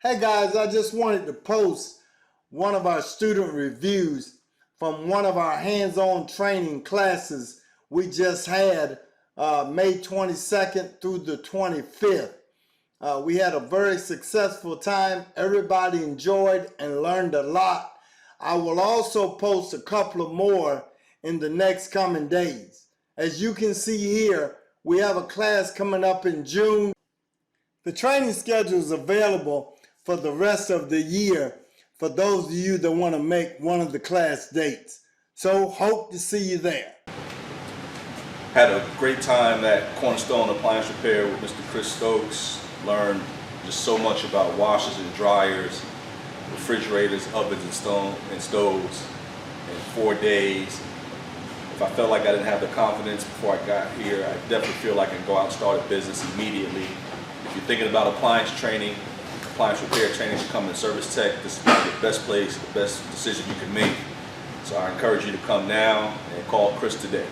Hey guys, I just wanted to post one of our student reviews from one of our hands-on training classes we just had May 22nd through the 25th. We had a very successful time. Everybody enjoyed and learned a lot. I will also post a couple of more in the next coming days. As you can see here, we have a class coming up in June. The training schedule is available for the rest of the year for those of you that want to make one of the class dates. So hope to see you there. Had a great time at Cornerstone Appliance Repair with Mr. Chris Stokes. Learned just so much about washers and dryers, refrigerators, ovens and stoves in 4 days. If I felt like I didn't have the confidence before I got here, I definitely feel like I can go out and start a business immediately. If you're thinking about appliance training, appliance repair training, becoming a service tech, this is the best place, the best decision you can make. So I encourage you to come now and call Chris today.